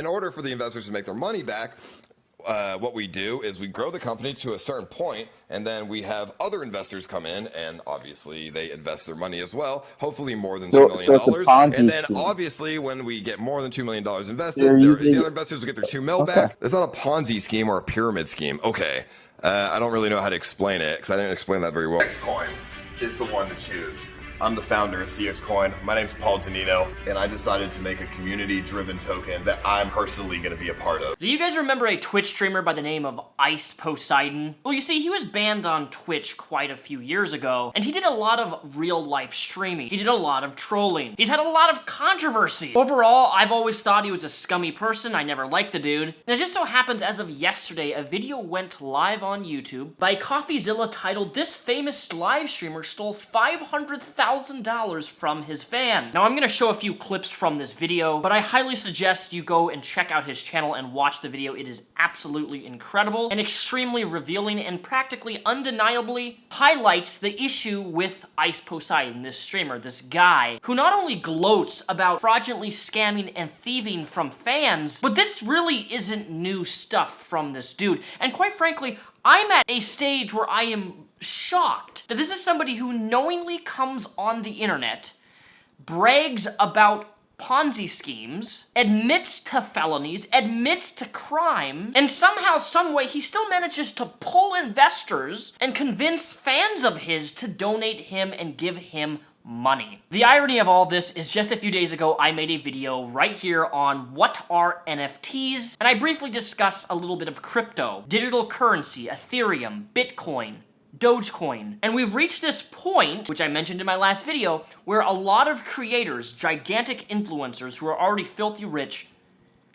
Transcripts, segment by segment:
In order for the investors to make their money back, what we do is we grow the company to a certain point, and then we have other investors come in, and obviously they invest their money as well, hopefully more than $2 million. So it's a Ponzi and then scheme. obviously when we get more than $2 million invested, Using... the other investors will get their 2 mil back. It's not a Ponzi scheme or a pyramid scheme. Okay, I don't really know how to explain it because I didn't explain that very well. Xcoin is the one to choose. I'm the founder of CXCoin. My name's Paul Zanino, and I decided to make a community-driven token that I'm personally going to be a part of. Do you guys remember a Twitch streamer by the name of Ice Poseidon? Well, you see, he was banned on Twitch quite a few years ago, and he did a lot of real-life streaming. He did a lot of trolling. He's had a lot of controversy. Overall, I've always thought he was a scummy person. I never liked the dude. And it just so happens, as of yesterday, a video went live on YouTube by Coffeezilla titled, "This famous live streamer stole $500,000 from his fan." Now, I'm gonna show a few clips from this video, but I highly suggest you go and check out his channel and watch the video. It is absolutely incredible and extremely revealing and practically undeniably highlights the issue with Ice Poseidon, this streamer, this guy, who not only gloats about fraudulently scamming and thieving from fans, but this really isn't new stuff from this dude. And quite frankly, I'm at a stage where I am shocked that this is somebody who knowingly comes on the internet, brags about Ponzi schemes, admits to felonies, admits to crime, and somehow, someway, he still manages to pull investors and convince fans of his to donate him and give him money. The irony of all this is just a few days ago, I made a video right here on what are NFTs, and I briefly discussed a little bit of crypto, digital currency, Ethereum, Bitcoin, Dogecoin. And we've reached this point, which I mentioned in my last video, where a lot of creators, gigantic influencers who are already filthy rich,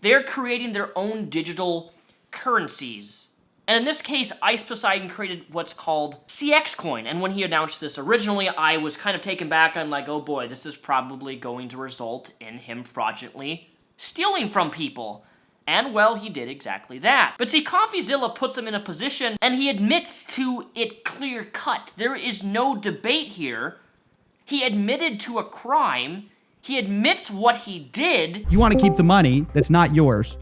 they're creating their own digital currencies. And in this case, Ice Poseidon created what's called CXCoin. And when he announced this originally, I was kind of taken back. I'm like, oh boy, this is probably going to result in him fraudulently stealing from people. And well, he did exactly that. But see, Coffeezilla puts him in a position, and he admits to it clear cut. There is no debate here. He admitted to a crime. He admits what he did. You want to keep the money that's not yours,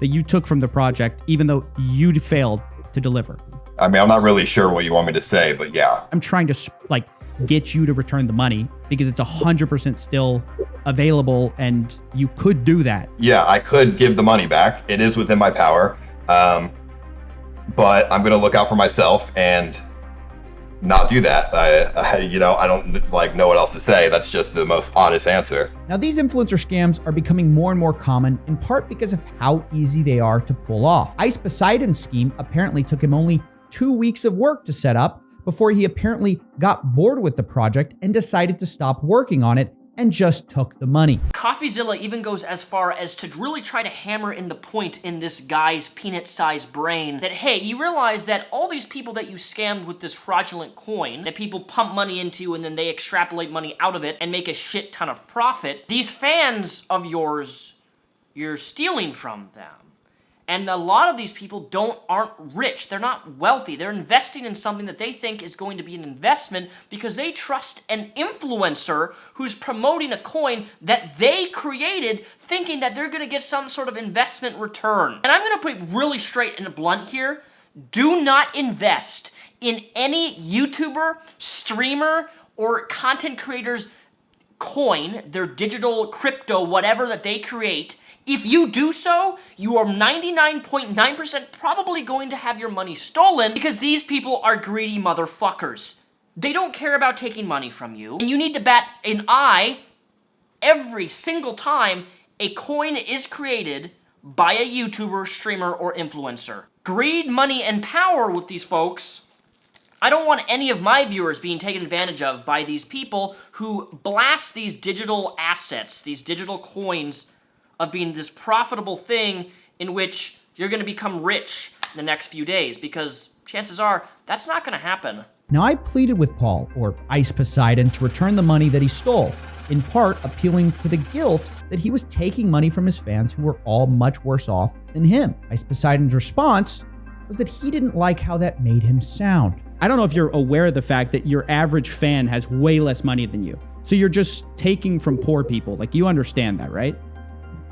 that you took from the project, even though you failed to deliver. I mean, I'm not really sure what you want me to say, but yeah. I'm trying to like get you to return the money because it's 100% still available and you could do that. Yeah, I could give the money back. It is within my power. But I'm going to look out for myself and not do that. I don't like know what else to say. That's just the most honest answer. Now, these influencer scams are becoming more and more common, in part because of how easy they are to pull off. Ice Poseidon's scheme apparently took him only 2 weeks of work to set up before he apparently got bored with the project and decided to stop working on it and just took the money. Coffeezilla even goes as far as to really try to hammer in the point in this guy's peanut-sized brain that, hey, you realize that all these people that you scammed with this fraudulent coin, that people pump money into and then they extrapolate money out of it and make a shit ton of profit, these fans of yours, you're stealing from them. And a lot of these people aren't rich. They're not wealthy. They're investing in something that they think is going to be an investment because they trust an influencer who's promoting a coin that they created, thinking that they're going to get some sort of investment return. And I'm going to put it really straight and blunt here. Do not invest in any YouTuber, streamer, or content creator's coin, their digital crypto, whatever that they create. If you do so, you are 99.9% probably going to have your money stolen because these people are greedy motherfuckers. They don't care about taking money from you, and you need to bat an eye every single time a coin is created by a YouTuber, streamer, or influencer. Greed, money, and power with these folks. I don't want any of my viewers being taken advantage of by these people who blast these digital assets, these digital coins, of being this profitable thing in which you're going to become rich in the next few days, because chances are that's not going to happen. Now, I pleaded with Paul, or Ice Poseidon, to return the money that he stole, in part appealing to the guilt that he was taking money from his fans who were all much worse off than him. Ice Poseidon's response was that he didn't like how that made him sound. I don't know if you're aware of the fact that your average fan has way less money than you. So you're just taking from poor people. Like, you understand that, right?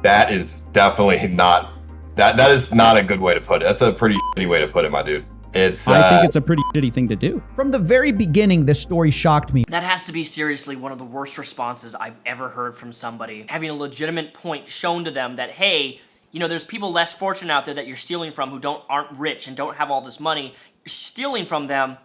That is definitely not, that is not a good way to put it. That's a pretty shitty way to put it, my dude. It's I think it's a pretty shitty thing to do. From the very beginning, this story shocked me. That has to be seriously one of the worst responses I've ever heard from somebody. Having a legitimate point shown to them that, hey, you know, there's people less fortunate out there that you're stealing from who aren't rich and don't have all this money. You're stealing from them.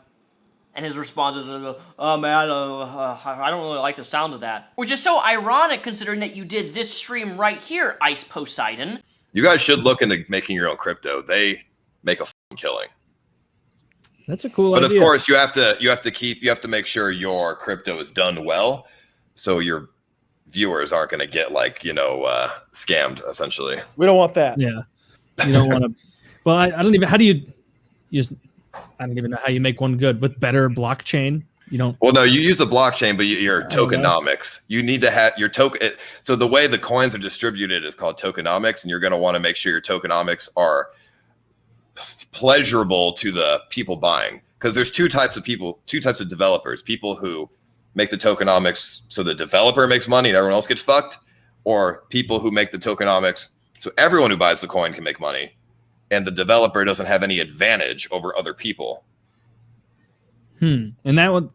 And his response is, oh man, I don't really like the sound of that. Which is so ironic considering that you did this stream right here, Ice Poseidon. You guys should look into making your own crypto. They make a f***ing killing. That's a cool idea. But of course, you have to make sure your crypto is done well, so your viewers aren't going to get like, you know, scammed essentially. We don't want that. Yeah, you don't want to. Well, I don't even. How do you use? I don't even know how you make one good with better blockchain. You don't. Well, no, you use the blockchain, but your tokenomics. You need to have your token. So the way the coins are distributed is called tokenomics, and you're going to want to make sure your tokenomics are pleasurable to the people buying, because there's two types of developers: people who make the tokenomics so the developer makes money and everyone else gets fucked, or people who make the tokenomics so everyone who buys the coin can make money and the developer doesn't have any advantage over other people. And that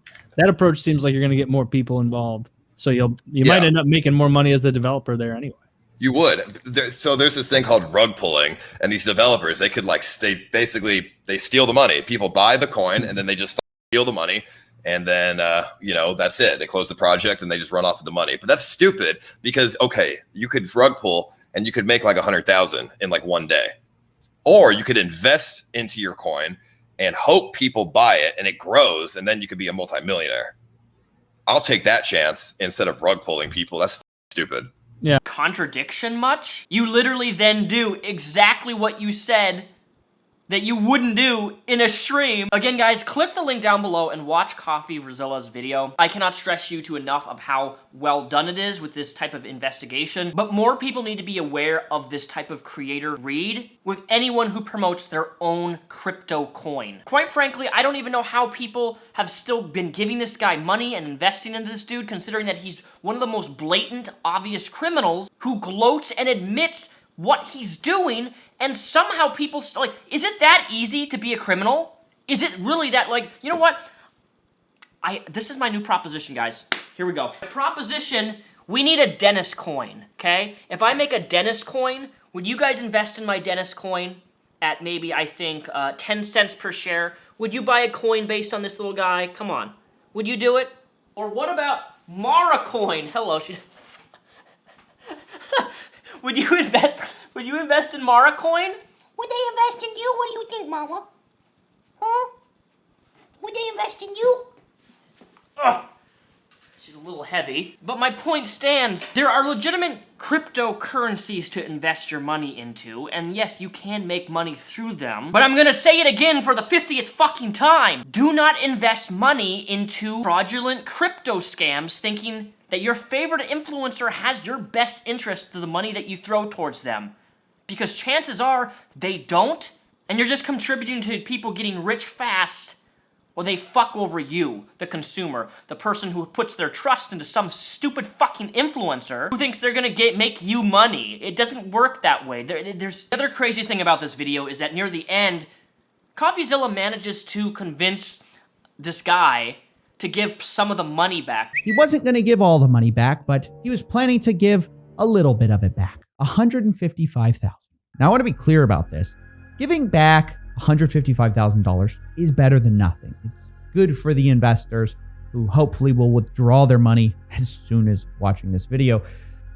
approach seems like you're going to get more people involved, so you might end up making more money as the developer there anyway. You would. So there's this thing called rug pulling, and these developers, they could like they steal the money. People buy the coin and then they just steal the money, and then you know, that's it. They close the project and they just run off with the money. But that's stupid, because okay, you could rug pull and you could make like 100,000 in like one day, or you could invest into your coin and hope people buy it and it grows, and then you could be a multimillionaire. I'll take that chance instead of rug pulling people. That's stupid. Yeah. Contradiction much? You literally then do exactly what you said that you wouldn't do in a stream. Again, guys, click the link down below and watch Coffeezilla's video. I cannot stress you to enough of how well done it is with this type of investigation, but more people need to be aware of this type of creator greed with anyone who promotes their own crypto coin. Quite frankly, I don't even know how people have still been giving this guy money and investing into this dude, considering that he's one of the most blatant, obvious criminals who gloats and admits what he's doing, and somehow people like, is it that easy to be a criminal? Is it really that, like, you know what? This is my new proposition, guys. Here we go. Proposition, we need a Dennis coin, okay? If I make a Dennis coin, would you guys invest in my Dennis coin at maybe, I think, 10 cents per share? Would you buy a coin based on this little guy? Come on. Would you do it? Or what about Mara coin? Hello, she... Would you invest in Mara coin? Would they invest in you? What do you think, Mama? Huh? Would they invest in you? Ugh. She's a little heavy. But my point stands. There are legitimate cryptocurrencies to invest your money into, and yes, you can make money through them. But I'm gonna say it again for the 50th fucking time. Do not invest money into fraudulent crypto scams thinking that your favorite influencer has your best interest to the money that you throw towards them. Because chances are they don't, and you're just contributing to people getting rich fast, or they fuck over you, the consumer, the person who puts their trust into some stupid fucking influencer who thinks they're gonna make you money. It doesn't work that way. There's the other crazy thing about this video is that near the end, Coffeezilla manages to convince this guy to give some of the money back. He wasn't going to give all the money back, but he was planning to give a little bit of it back, $155,000. Now, I want to be clear about this. Giving back $155,000 is better than nothing. It's good for the investors who hopefully will withdraw their money as soon as watching this video.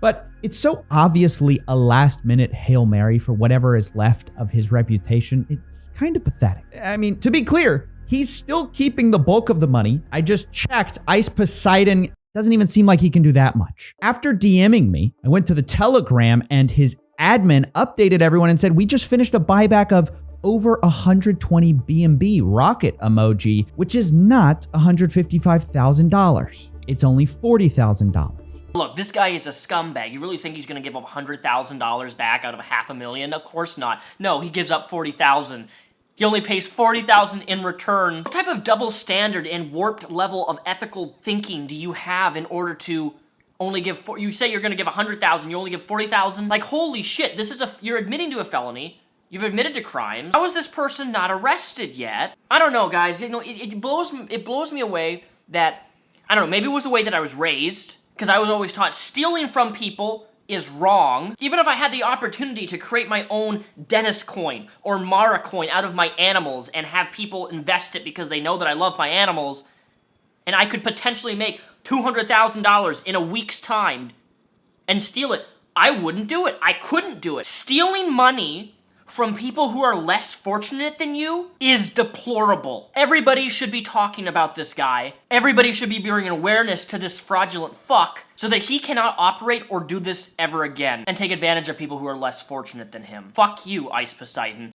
But it's so obviously a last-minute Hail Mary for whatever is left of his reputation. It's kind of pathetic. I mean, to be clear, he's still keeping the bulk of the money. I just checked. Ice Poseidon doesn't even seem like he can do that much. After DMing me, I went to the Telegram and his admin updated everyone and said, we just finished a buyback of over 120 BNB rocket emoji, which is not $155,000. It's only $40,000. Look, this guy is a scumbag. You really think he's gonna give up $100,000 back out of $500,000? Of course not. No, he gives up $40,000. He only pays $40,000 in return. What type of double standard and warped level of ethical thinking do you have in order to only give, you say you're gonna give 100,000, you only give 40,000? Like, holy shit, you're admitting to a felony. You've admitted to crimes. How is this person not arrested yet? I don't know, guys. You know, it blows me away that, I don't know, maybe it was the way that I was raised, because I was always taught stealing from people is wrong. Even if I had the opportunity to create my own Dennis coin or Mara coin out of my animals and have people invest it because they know that I love my animals, and I could potentially make $200,000 in a week's time and steal it, I wouldn't do it. I couldn't do it. Stealing money from people who are less fortunate than you is deplorable. Everybody should be talking about this guy. Everybody should be bringing awareness to this fraudulent fuck so that he cannot operate or do this ever again and take advantage of people who are less fortunate than him. Fuck you, Ice Poseidon.